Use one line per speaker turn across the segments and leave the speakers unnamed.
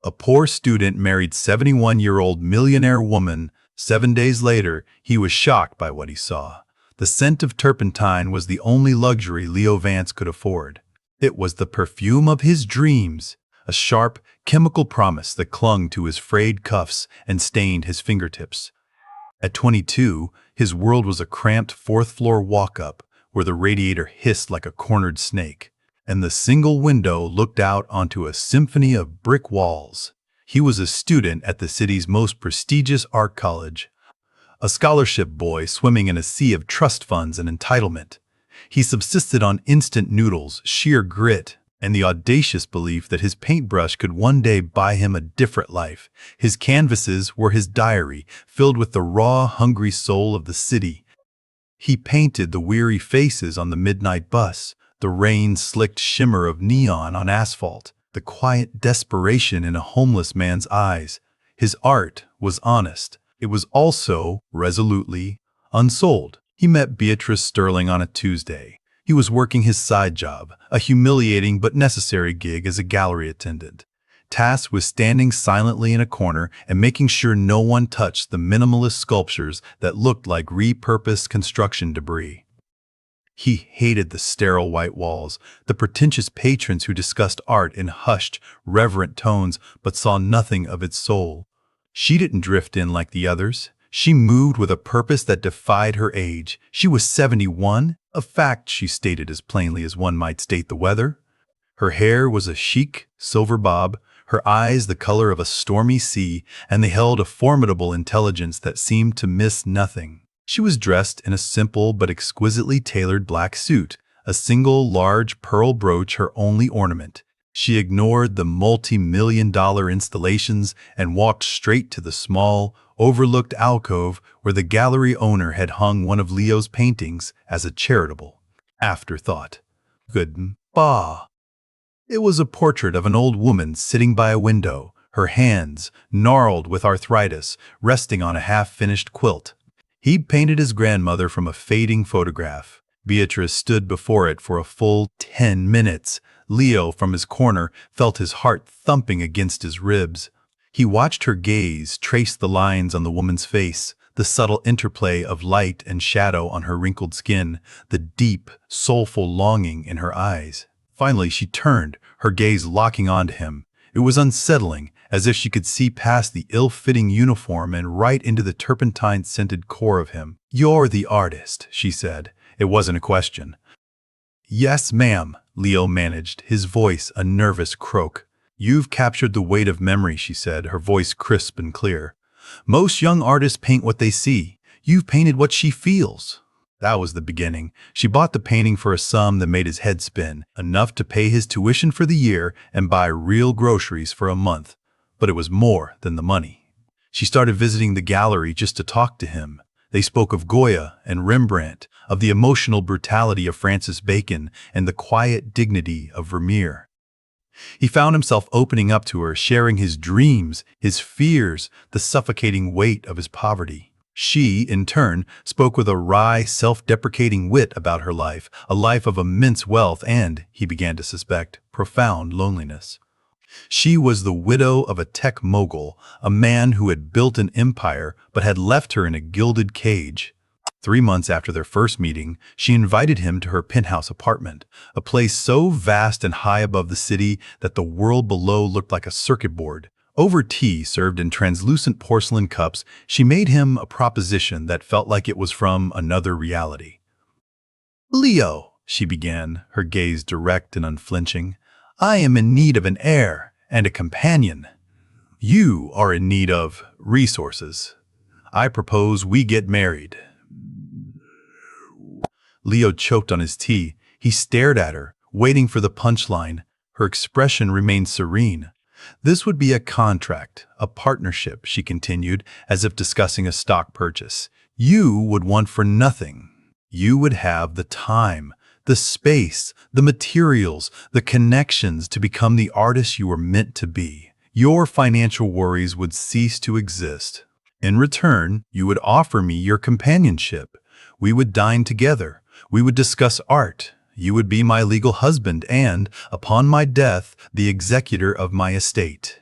A poor student married 71-year-old millionaire woman. 7 days later, he was shocked by what he saw. The scent of turpentine was the only luxury Leo Vance could afford. It was the perfume of his dreams, a sharp, chemical promise that clung to his frayed cuffs and stained his fingertips. At 22, his world was a cramped fourth-floor walk-up where the radiator hissed like a cornered snake, and the single window looked out onto a symphony of brick walls. He was a student at the city's most prestigious art college, a scholarship boy swimming in a sea of trust funds and entitlement. He subsisted on instant noodles, sheer grit, and the audacious belief that his paintbrush could one day buy him a different life. His canvases were his diary, filled with the raw, hungry soul of the city. He painted the weary faces on the midnight bus, the rain-slicked shimmer of neon on asphalt, the quiet desperation in a homeless man's eyes. His art was honest. It was also, resolutely, unsold. He met Beatrice Sterling on a Tuesday. He was working his side job, a humiliating but necessary gig as a gallery attendant. Tasked with standing silently in a corner and making sure no one touched the minimalist sculptures that looked like repurposed construction debris. He hated the sterile white walls, the pretentious patrons who discussed art in hushed, reverent tones but saw nothing of its soul. She didn't drift in like the others. She moved with a purpose that defied her age. She was 71, a fact she stated as plainly as one might state the weather. Her hair was a chic, silver bob, her eyes the color of a stormy sea, and they held a formidable intelligence that seemed to miss nothing. She was dressed in a simple but exquisitely tailored black suit, a single large pearl brooch her only ornament. She ignored the multi-million-dollar installations and walked straight to the small, overlooked alcove where the gallery owner had hung one of Leo's paintings as a charitable afterthought. Goodbye. It was a portrait of an old woman sitting by a window, her hands, gnarled with arthritis, resting on a half-finished quilt. He'd painted his grandmother from a fading photograph. Beatrice stood before it for a full 10 minutes. Leo, from his corner, felt his heart thumping against his ribs. He watched her gaze trace the lines on the woman's face, the subtle interplay of light and shadow on her wrinkled skin, the deep, soulful longing in her eyes. Finally, she turned, her gaze locking onto him. It was unsettling, as if she could see past the ill-fitting uniform and right into the turpentine-scented core of him. "You're the artist," she said. It wasn't a question. "Yes, ma'am," Leo managed, his voice a nervous croak. "You've captured the weight of memory," she said, her voice crisp and clear. "Most young artists paint what they see. You've painted what she feels." That was the beginning. She bought the painting for a sum that made his head spin, enough to pay his tuition for the year and buy real groceries for a month. But it was more than the money. She started visiting the gallery just to talk to him. They spoke of Goya and Rembrandt, of the emotional brutality of Francis Bacon and the quiet dignity of Vermeer. He found himself opening up to her, sharing his dreams, his fears, the suffocating weight of his poverty. She, in turn, spoke with a wry, self-deprecating wit about her life, a life of immense wealth and, he began to suspect, profound loneliness. She was the widow of a tech mogul, a man who had built an empire but had left her in a gilded cage. 3 months after their first meeting, she invited him to her penthouse apartment, a place so vast and high above the city that the world below looked like a circuit board. Over tea served in translucent porcelain cups, she made him a proposition that felt like it was from another reality. "Leo," she began, her gaze direct and unflinching, "I am in need of an heir and a companion. You are in need of resources. I propose we get married." Leo choked on his tea. He stared at her, waiting for the punchline. Her expression remained serene. "This would be a contract, a partnership," she continued, as if discussing a stock purchase. "You would want for nothing. You would have the time, the space, the materials, the connections to become the artist you were meant to be. Your financial worries would cease to exist. In return, you would offer me your companionship. We would dine together. We would discuss art. You would be my legal husband and, upon my death, the executor of my estate."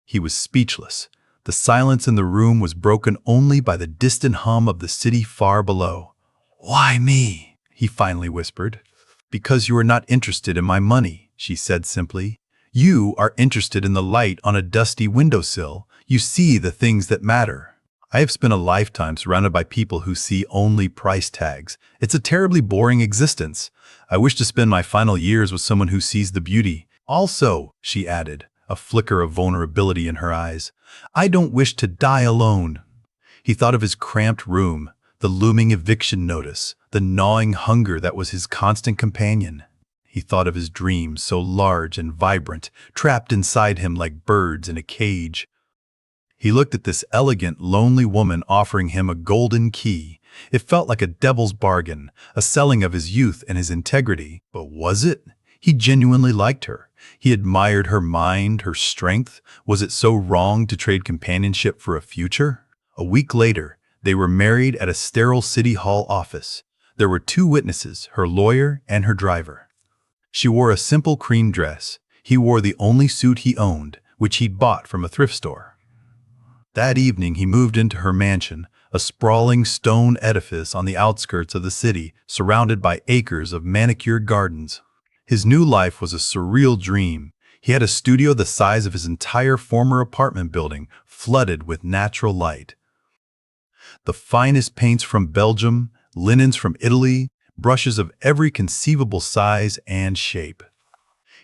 He was speechless. The silence in the room was broken only by the distant hum of the city far below. "Why me?" he finally whispered. "Because you are not interested in my money," she said simply. "You are interested in the light on a dusty windowsill. You see the things that matter. I have spent a lifetime surrounded by people who see only price tags. It's a terribly boring existence. I wish to spend my final years with someone who sees the beauty. Also," she added, a flicker of vulnerability in her eyes, "I don't wish to die alone." He thought of his cramped room, the looming eviction notice, the gnawing hunger that was his constant companion. He thought of his dreams, so large and vibrant, trapped inside him like birds in a cage. He looked at this elegant, lonely woman offering him a golden key. It felt like a devil's bargain, a selling of his youth and his integrity. But was it? He genuinely liked her. He admired her mind, her strength. Was it so wrong to trade companionship for a future? A week later, they were married at a sterile city hall office. There were 2 witnesses, her lawyer and her driver. She wore a simple cream dress. He wore the only suit he owned, which he'd bought from a thrift store. That evening he moved into her mansion, a sprawling stone edifice on the outskirts of the city, surrounded by acres of manicured gardens. His new life was a surreal dream. He had a studio the size of his entire former apartment building, flooded with natural light. The finest paints from Belgium, linens from Italy, brushes of every conceivable size and shape.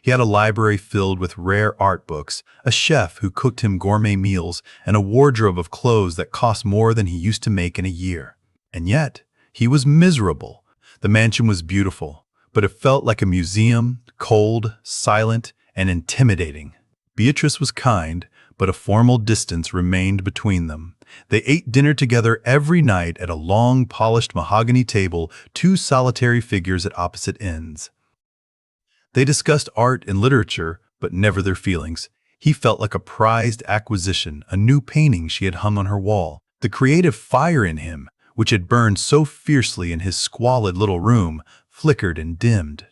He had a library filled with rare art books, a chef who cooked him gourmet meals, and a wardrobe of clothes that cost more than he used to make in a year. And yet, he was miserable. The mansion was beautiful, but it felt like a museum, cold, silent, and intimidating. Beatrice was kind, but a formal distance remained between them. They ate dinner together every night at a long, polished mahogany table, 2 solitary figures at opposite ends. They discussed art and literature, but never their feelings. He felt like a prized acquisition, a new painting she had hung on her wall. The creative fire in him, which had burned so fiercely in his squalid little room, flickered and dimmed.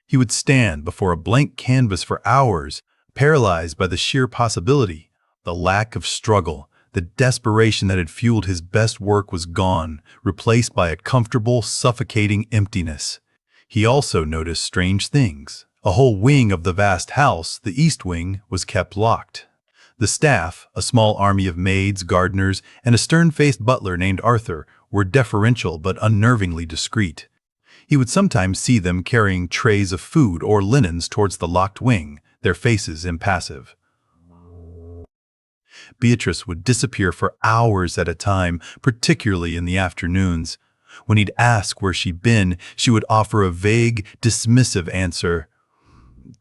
He would stand before a blank canvas for hours, paralyzed by the sheer possibility. The lack of struggle, the desperation that had fueled his best work was gone, replaced by a comfortable, suffocating emptiness. He also noticed strange things. A whole wing of the vast house, the east wing, was kept locked. The staff, a small army of maids, gardeners, and a stern-faced butler named Arthur, were deferential but unnervingly discreet. He would sometimes see them carrying trays of food or linens towards the locked wing, their faces impassive. Beatrice would disappear for hours at a time, particularly in the afternoons. When he'd ask where she'd been, she would offer a vague, dismissive answer,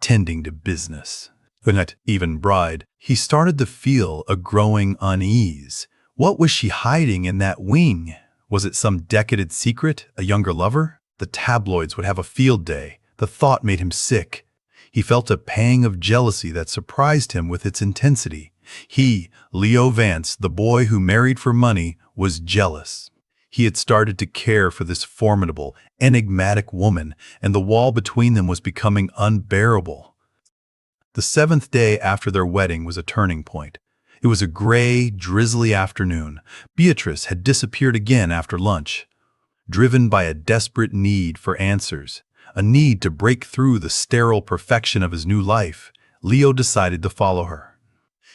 "Tending to business." Not even bride. He started to feel a growing unease. What was she hiding in that wing? Was it some decadent secret, a younger lover? The tabloids would have a field day. The thought made him sick. He felt a pang of jealousy that surprised him with its intensity. He, Leo Vance, the boy who married for money, was jealous. He had started to care for this formidable, enigmatic woman, and the wall between them was becoming unbearable. The 7th day after their wedding was a turning point. It was a gray, drizzly afternoon. Beatrice had disappeared again after lunch. Driven by a desperate need for answers, a need to break through the sterile perfection of his new life, Leo decided to follow her.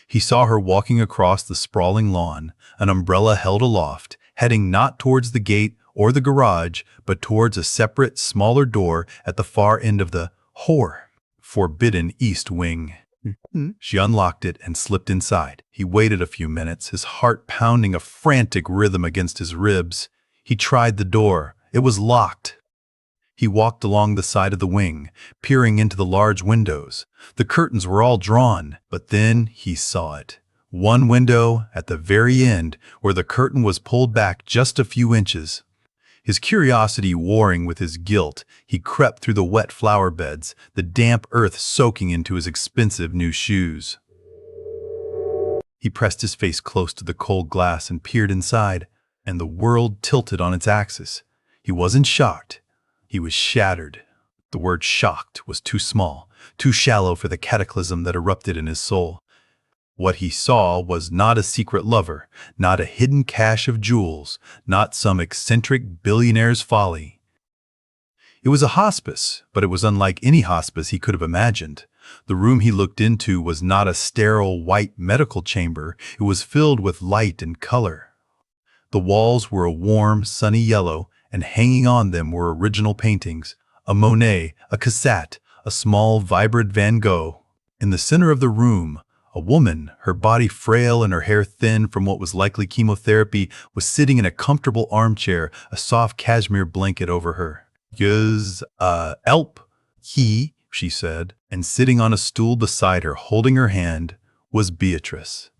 He saw her walking across the sprawling lawn, an umbrella held aloft, heading not towards the gate or the garage, but towards a separate, smaller door at the far end of the forbidden east wing. She unlocked it and slipped inside. He waited a few minutes, his heart pounding a frantic rhythm against his ribs. He tried the door. It was locked. He walked along the side of the wing, peering into the large windows. The curtains were all drawn, but then he saw it. One window, at the very end, where the curtain was pulled back just a few inches. His curiosity warring with his guilt, he crept through the wet flower beds, the damp earth soaking into his expensive new shoes. He pressed his face close to the cold glass and peered inside, and the world tilted on its axis. He wasn't shocked. He was shattered. The word shocked was too small, too shallow for the cataclysm that erupted in his soul. What he saw was not a secret lover, not a hidden cache of jewels, not some eccentric billionaire's folly. It was a hospice, but it was unlike any hospice he could have imagined. The room he looked into was not a sterile white medical chamber. It was filled with light and color. The walls were a warm, sunny yellow, and hanging on them were original paintings, a Monet, a Cassatt, a small, vibrant Van Gogh. In the center of the room, a woman, her body frail and her hair thin from what was likely chemotherapy, was sitting in a comfortable armchair, a soft cashmere blanket over her. "Yes, help," she said, and sitting on a stool beside her, holding her hand, was Beatrice.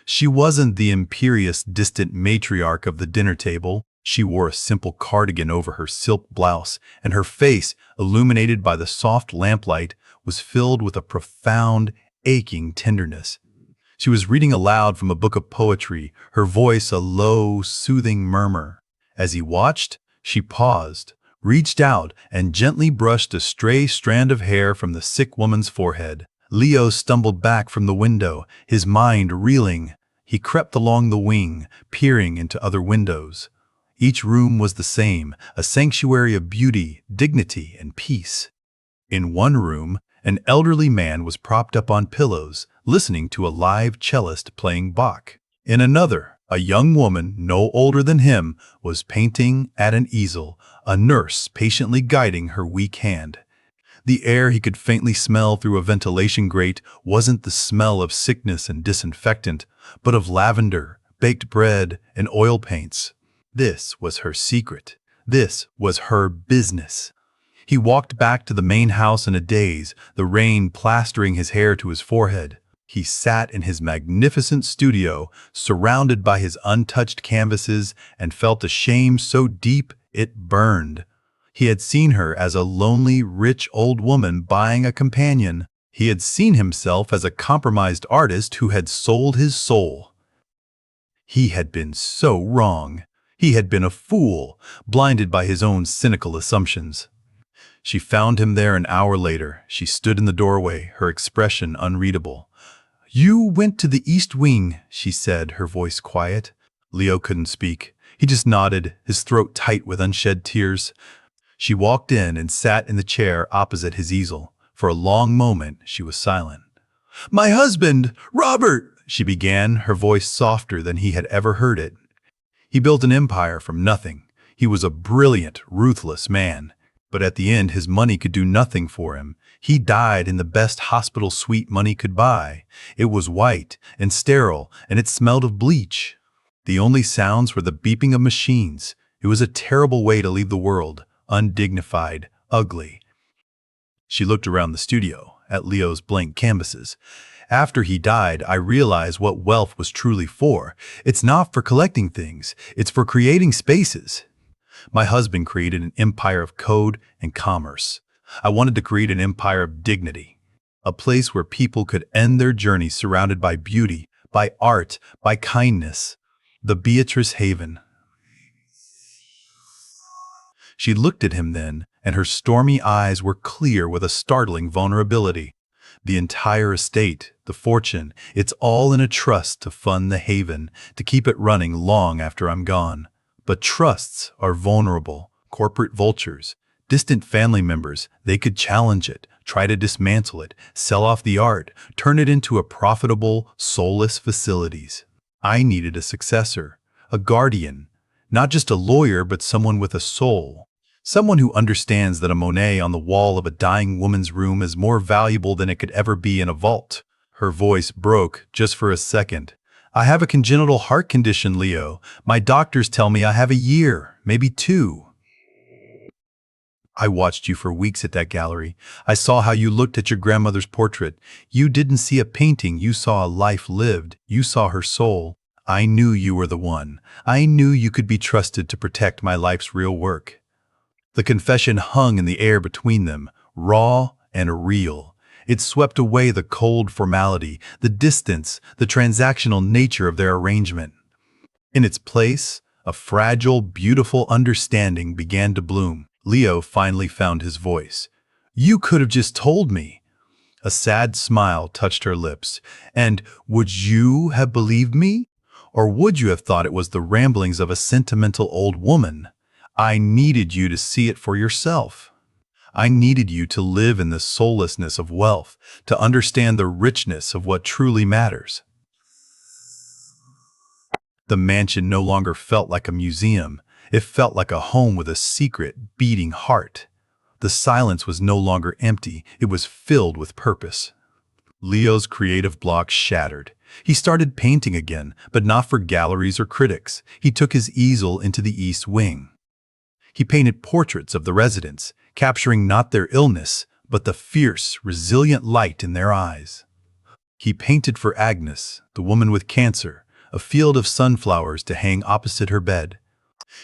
She wasn't the imperious, distant matriarch of the dinner table. She wore a simple cardigan over her silk blouse, and her face, illuminated by the soft lamplight, was filled with a profound, aching tenderness. She was reading aloud from a book of poetry, her voice a low, soothing murmur. As he watched, she paused, reached out, and gently brushed a stray strand of hair from the sick woman's forehead. Leo stumbled back from the window, his mind reeling. He crept along the wing, peering into other windows. Each room was the same, a sanctuary of beauty, dignity, and peace. In one room, an elderly man was propped up on pillows, listening to a live cellist playing Bach. In another, a young woman, no older than him, was painting at an easel, a nurse patiently guiding her weak hand. The air he could faintly smell through a ventilation grate wasn't the smell of sickness and disinfectant, but of lavender, baked bread, and oil paints. This was her secret. This was her business. He walked back to the main house in a daze, the rain plastering his hair to his forehead. He sat in his magnificent studio, surrounded by his untouched canvases, and felt a shame so deep it burned. He had seen her as a lonely, rich old woman buying a companion. He had seen himself as a compromised artist who had sold his soul. He had been so wrong. He had been a fool, blinded by his own cynical assumptions. She found him there an hour later. She stood in the doorway, her expression unreadable. "You went to the East Wing," she said, her voice quiet. Leo couldn't speak. He just nodded, his throat tight with unshed tears. She walked in and sat in the chair opposite his easel. For a long moment, she was silent. "My husband, Robert," she began, her voice softer than he had ever heard it. He built an empire from nothing. He was a brilliant, ruthless man. But at the end, his money could do nothing for him. He died in the best hospital suite money could buy. It was white and sterile, and it smelled of bleach. The only sounds were the beeping of machines. It was a terrible way to leave the world, undignified, ugly. She looked around the studio, at Leo's blank canvases. "After he died, I realized what wealth was truly for. It's not for collecting things. It's for creating spaces. My husband created an empire of code and commerce. I wanted to create an empire of dignity, a place where people could end their journey surrounded by beauty, by art, by kindness. The Beatrice Haven." She looked at him then, and her stormy eyes were clear with a startling vulnerability. "The entire estate, the fortune, it's all in a trust to fund the Haven, to keep it running long after I'm gone. But trusts are vulnerable. Corporate vultures, distant family members, they could challenge it, try to dismantle it, sell off the art, turn it into a profitable, soulless facilities. I needed a successor, a guardian, not just a lawyer, but someone with a soul. Someone who understands that a Monet on the wall of a dying woman's room is more valuable than it could ever be in a vault." Her voice broke just for a second. "I have a congenital heart condition, Leo. My doctors tell me I have a year, maybe 2. I watched you for weeks at that gallery. I saw how you looked at your grandmother's portrait. You didn't see a painting, you saw a life lived. You saw her soul. I knew you were the one. I knew you could be trusted to protect my life's real work." The confession hung in the air between them, raw and real. It swept away the cold formality, the distance, the transactional nature of their arrangement. In its place, a fragile, beautiful understanding began to bloom. Leo finally found his voice. "You could have just told me." A sad smile touched her lips. And would you have believed me? Or would you have thought it was the ramblings of a sentimental old woman? I needed you to see it for yourself. I needed you to live in the soullessness of wealth, to understand the richness of what truly matters. The mansion no longer felt like a museum. It felt like a home with a secret, beating heart. The silence was no longer empty. It was filled with purpose. Leo's creative block shattered. He started painting again, but not for galleries or critics. He took his easel into the East Wing. He painted portraits of the residents, capturing not their illness, but the fierce, resilient light in their eyes. He painted for Agnes, the woman with cancer, a field of sunflowers to hang opposite her bed.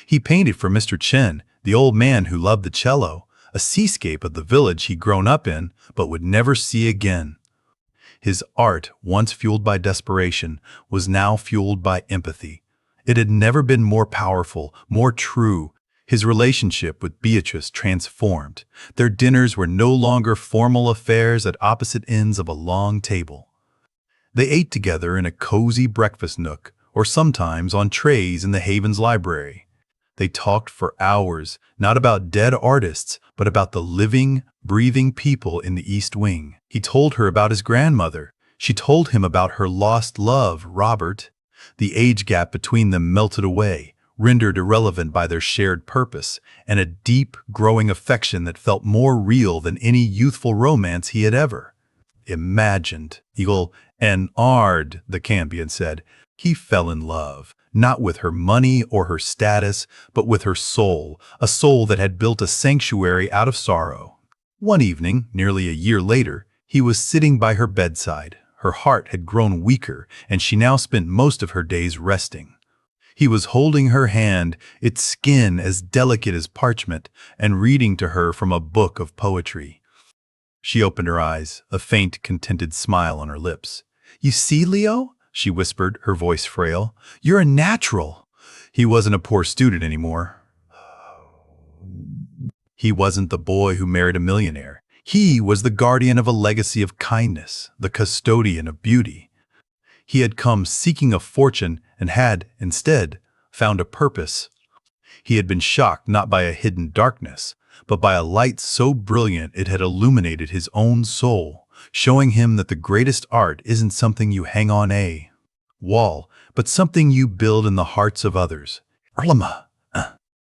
He painted for Mr. Chen, the old man who loved the cello, a seascape of the village he'd grown up in but would never see again. His art, once fueled by desperation, was now fueled by empathy. It had never been more powerful, more true. His relationship with Beatrice transformed. Their dinners were no longer formal affairs at opposite ends of a long table. They ate together in a cozy breakfast nook, or sometimes on trays in the Haven's library. They talked for hours, not about dead artists, but about the living, breathing people in the East Wing. He told her about his grandmother. She told him about her lost love, Robert. The age gap between them melted away, rendered irrelevant by their shared purpose, and a deep, growing affection that felt more real than any youthful romance he had ever imagined. Eagle and Ard, the Cambion said. He fell in love, not with her money or her status, but with her soul, a soul that had built a sanctuary out of sorrow. One evening, nearly a year later, he was sitting by her bedside. Her heart had grown weaker, and she now spent most of her days resting. He was holding her hand, its skin as delicate as parchment, and reading to her from a book of poetry. She opened her eyes, a faint, contented smile on her lips. "You see, Leo?" she whispered, her voice frail. "You're a natural." He wasn't a poor student anymore. He wasn't the boy who married a millionaire. He was the guardian of a legacy of kindness, the custodian of beauty. He had come seeking a fortune and had, instead, found a purpose. He had been shocked not by a hidden darkness, but by a light so brilliant it had illuminated his own soul, showing him that the greatest art isn't something you hang on a wall, but something you build in the hearts of others. Erlema,